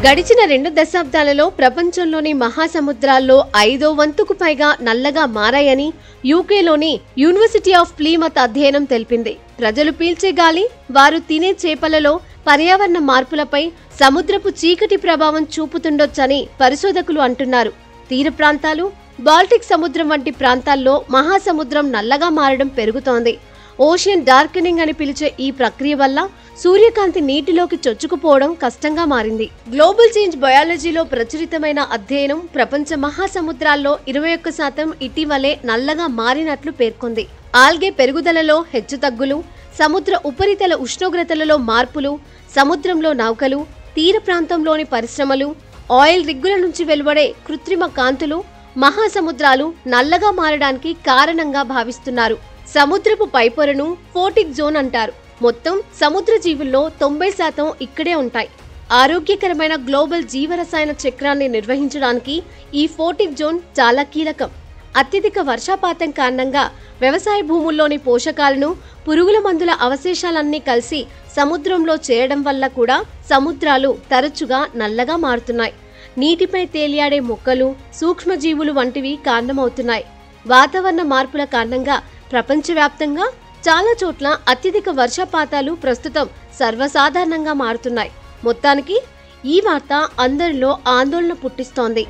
గడిచిన 2 దశాబ్దాలలో ప్రపంచంలోని మహాసముద్రాల్లో 5వ వంతుకు పైగా నల్లగా మారాయని యూకేలోని యూనివర్సిటీ ఆఫ్ ప్లీమత్ అధ్యయనం తెలిపింది. ప్రజలు పీల్చే గాలి, వారు తినే చేపలలో పర్యావరణ మార్పులపై సముద్రపు చీకటి ప్రభావం చూపుతుండొచ్చని పరిశోధకులు అంటున్నారు. తీర ప్రాంతాలు, బాల్టిక్ సముద్రం వంటి ప్రాంతాల్లో మహాసముద్రం నల్లగా మారడం పెరుగుతోంది. ఓషియన్ డార్కెనింగ్ అని పిలిచే ఈ ప్రక్రియ వల్ల సూర్యకాంతి నీటిలోకి చొచ్చుకుపోవడం కష్టంగా మారింది. గ్లోబల్ చేంజ్ బయాలజీలో ప్రచురితమైన అధ్యయనం ప్రపంచ మహాసముద్రాల్లో 21% ఇటీవలే నల్లగా మారినట్లు పేర్కొంది. ఆల్గే పెరుగుదలలో హెచ్చుతగ్గులు, సముద్ర ఉపరితల ఉష్ణోగ్రతలలో మార్పులు, సముద్రంలో నౌకలు, తీర ప్రాంతంలోని పరిశ్రమలు, ఆయిల్ రిగ్గుల నుంచి వెలువడే కృత్రిమ కాంతులు మహాసముద్రాలు నల్లగా మారడానికి కారణంగా భావిస్తున్నారు. సముద్రపు పైపొరను ఫోటిక్ జోన్ అంటారు. మొత్తం సముద్ర జీవుల్లో 90% ఇక్కడే ఉంటాయి. ఆరోగ్యకరమైన గ్లోబల్ జీవరసాయన చక్రాన్ని నిర్వహించడానికి ఈ ఫోటిక్ జోన్ చాలా కీలకం. అత్యధిక వర్షపాతం కారణంగా వ్యవసాయ భూముల్లోని పోషకాలను, పురుగుల మందుల అవశేషాలన్నీ కలిసి సముద్రంలో చేరడం వల్ల కూడా సముద్రాలు తరచుగా నల్లగా మారుతున్నాయి. నీటిపై తేలియాడే మొక్కలు, సూక్ష్మజీవులు వంటివి కారణమవుతున్నాయి. వాతావరణ మార్పుల కారణంగా ప్రపంచవ్యాప్తంగా చాలా చోట్ల అత్యధిక వర్షపాతాలు ప్రస్తుతం సర్వసాధారణంగా మారుతున్నాయి. మొత్తానికి ఈ వార్త అందరిలో ఆందోళన పుట్టిస్తోంది.